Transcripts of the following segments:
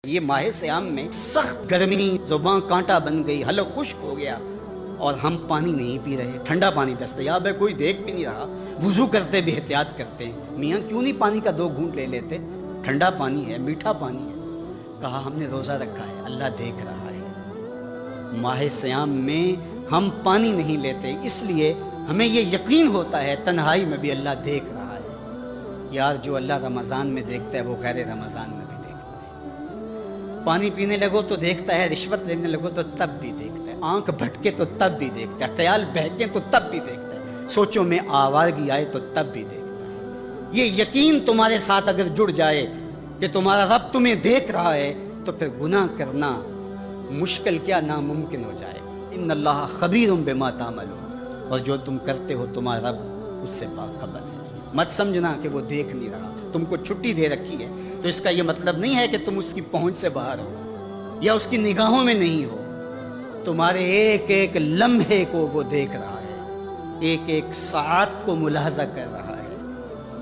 یہ ماہ سیام میں سخت گرمی، زبان کانٹا بن گئی، حلق خشک ہو گیا اور ہم پانی نہیں پی رہے، ٹھنڈا پانی دستیاب ہے، کوئی دیکھ بھی نہیں رہا، وضو کرتے بھی احتیاط کرتے ہیں، میاں کیوں نہیں پانی کا 2 گھونٹ لے لیتے، ٹھنڈا پانی ہے، میٹھا پانی ہے۔ کہا ہم نے روزہ رکھا ہے، اللہ دیکھ رہا ہے۔ ماہ سیام میں ہم پانی نہیں لیتے، اس لیے ہمیں یہ یقین ہوتا ہے تنہائی میں بھی اللہ دیکھ رہا ہے۔ یار جو اللہ رمضان میں دیکھتا ہے وہ غیر رمضان میں بھی دیکھتا ہے۔ پانی پینے لگو تو دیکھتا ہے، رشوت لینے لگو تو تب بھی دیکھتا ہے، آنکھ بھٹکے تو تب بھی دیکھتا ہے، خیال بہکے تو تب بھی دیکھتا ہے، سوچوں میں آوارگی آئے تو تب بھی دیکھتا ہے۔ یہ یقین تمہارے ساتھ اگر جڑ جائے کہ تمہارا رب تمہیں دیکھ رہا ہے تو پھر گناہ کرنا مشکل کیا ناممکن ہو جائے۔ ان اللہ خبیر بما تعملون، اور جو تم کرتے ہو تمہارا رب اس سے باخبر ہے۔ مت سمجھنا کہ وہ دیکھ نہیں رہا، تم کو چھٹی دے رکھی ہے تو اس کا یہ مطلب نہیں ہے کہ تم اس کی پہنچ سے باہر ہو یا اس کی نگاہوں میں نہیں ہو۔ تمہارے ایک ایک لمحے کو وہ دیکھ رہا ہے، ایک ایک ساعت کو ملاحظہ کر رہا ہے۔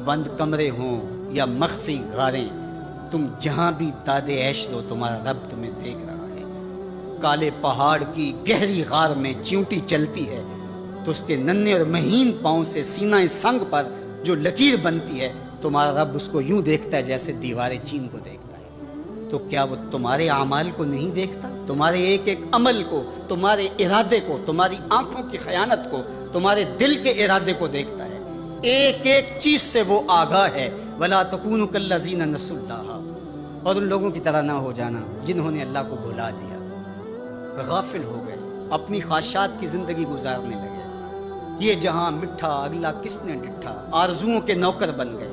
بند کمرے ہوں یا مخفی غاریں، تم جہاں بھی داد عیش دو تمہارا رب تمہیں دیکھ رہا ہے۔ کالے پہاڑ کی گہری غار میں چیونٹی چلتی ہے تو اس کے ننھے اور مہین پاؤں سے سینہ سنگ پر جو لکیر بنتی ہے تمہارا رب اس کو یوں دیکھتا ہے جیسے دیوار چین کو دیکھتا ہے۔ تو کیا وہ تمہارے اعمال کو نہیں دیکھتا؟ تمہارے ایک ایک عمل کو، تمہارے ارادے کو، تمہاری آنکھوں کی خیانت کو، تمہارے دل کے ارادے کو دیکھتا ہے۔ ایک ایک چیز سے وہ آگاہ ہے۔ وَلَا تَكُونُوا كَالَّذِينَ نَسُوا اللَّهَ، اور ان لوگوں کی طرح نہ ہو جانا جنہوں نے اللہ کو بھلا دیا، غافل ہو گئے، اپنی خواہشات کی زندگی گزارنے لگے۔ یہ جہاں مٹھا اگلا کس نے ڈٹھا، آرزوؤں کے نوکر بن گئے۔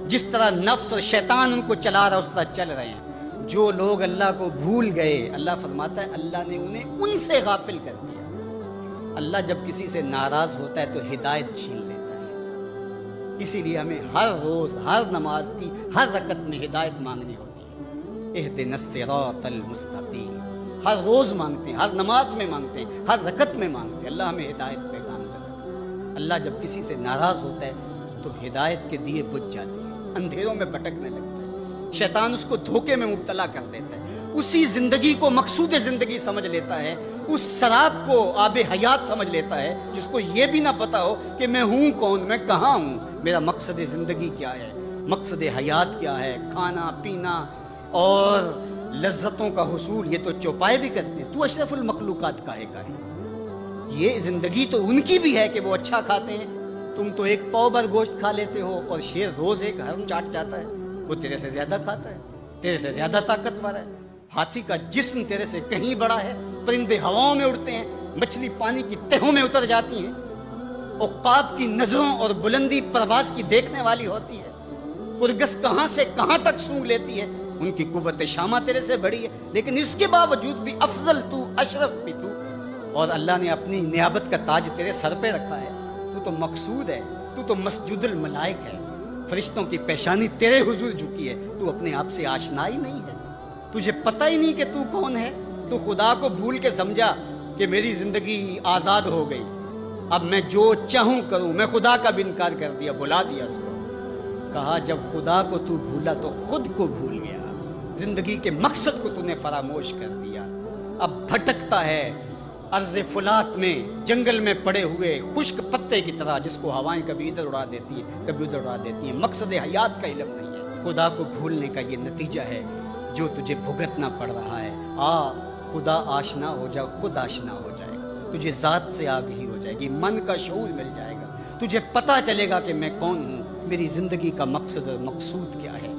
جس طرح نفس اور شیطان ان کو چلا رہا اس طرح چل رہے ہیں۔ جو لوگ اللہ کو بھول گئے، اللہ فرماتا ہے اللہ نے انہیں ان سے غافل کر دیا۔ اللہ جب کسی سے ناراض ہوتا ہے تو ہدایت چھین لیتا ہے۔ اسی لیے ہمیں ہر روز ہر نماز کی ہر رکعت میں ہدایت مانگنی ہوتی ہے۔ اہدنا الصراط المستقیم، ہر روز مانگتے ہیں، ہر نماز میں مانگتے ہیں، ہر رکعت میں مانگتے ہیں، اللہ ہمیں ہدایت پہ گامزن کرے۔ اللہ جب کسی سے ناراض ہوتا ہے تو ہدایت کے دیے بجھ جاتے ہیں، اندھیروں میں بھٹکنے لگتا ہے، شیطان اس کو دھوکے میں مبتلا کر دیتا ہے، اسی زندگی کو مقصود زندگی سمجھ لیتا ہے، اس شراب کو آب حیات سمجھ لیتا ہے، جس کو یہ بھی نہ پتا ہو کہ میں ہوں کون، میں کہاں ہوں، میرا مقصد زندگی کیا ہے، مقصد حیات کیا ہے۔ کھانا پینا اور لذتوں کا حصول یہ تو چوپائے بھی کرتے ہیں، تو اشرف المخلوقات کاہے کا ہے۔ یہ زندگی تو ان کی بھی ہے کہ وہ اچھا کھاتے ہیں، تم تو ایک پاؤ بھر گوشت کھا لیتے ہو اور شیر روز ایک ہرن چاٹ جاتا ہے، وہ تیرے سے زیادہ کھاتا ہے، تیرے سے زیادہ طاقتور ہے۔ ہاتھی کا جسم تیرے سے کہیں بڑا ہے، پرندے ہواؤں میں اڑتے ہیں، مچھلی پانی کی تہوں میں اتر جاتی ہیں، عقاب کی نظروں اور بلندی پرواز کی دیکھنے والی ہوتی ہے، پرگس کہاں سے کہاں تک سونگ لیتی ہے، ان کی قوت شامہ تیرے سے بڑی ہے، لیکن اس کے باوجود بھی افضل تو، اشرف بھی تو، اور اللہ نے اپنی نیابت کا تاج تیرے سر پہ رکھا ہے۔ تو مقصود ہے، تو مسجود الملائک ہے، فرشتوں کی پیشانی تیرے حضور جھکی ہے، تو اپنے آپ سے آشنا ہی نہیں ہے، تجھے پتہ ہی نہیں کہ تو کون ہے۔ تو خدا کو بھول کے سمجھا کہ میری زندگی آزاد ہو گئی، اب میں جو چاہوں کروں، میں خدا کا بھی انکار کر دیا، بھلا دیا اس کو۔ کہا جب خدا کو تو بھولا تو خود کو بھول گیا، زندگی کے مقصد کو تو نے فراموش کر دیا، اب بھٹکتا ہے ارض فلات میں، جنگل میں پڑے ہوئے خشک پتے کی طرح، جس کو ہوائیں کبھی ادھر اڑا دیتی ہیں کبھی ادھر اڑا دیتی ہیں۔ مقصد حیات کا علم نہیں ہے، خدا کو بھولنے کا یہ نتیجہ ہے جو تجھے بھگتنا پڑ رہا ہے۔ خدا آشنا ہو جا، خود آشنا ہو جائے گا، تجھے ذات سے آگہی ہو جائے گی، من کا شعور مل جائے گا، تجھے پتہ چلے گا کہ میں کون ہوں، میری زندگی کا مقصد اور مقصود کیا ہے۔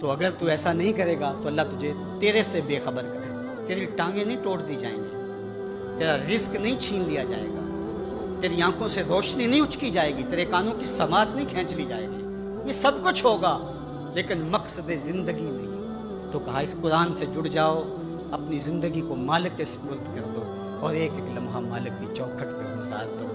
تو اگر تو ایسا نہیں کرے گا تو اللہ تجھے تیرے سے بے خبر کرے، تیری ٹانگیں نہیں توڑ دی جائیں گی، تیرا رزق نہیں چھین لیا جائے گا، تیری آنکھوں سے روشنی نہیں اچکی جائے گی، تیرے کانوں کی سماعت نہیں کھینچ لی جائے گی، یہ سب کچھ ہوگا لیکن مقصد زندگی نہیں۔ تو کہا اس قرآن سے جڑ جاؤ، اپنی زندگی کو مالک کے سپرد کر دو اور ایک ایک لمحہ مالک کی چوکھٹ پہ گزار دو۔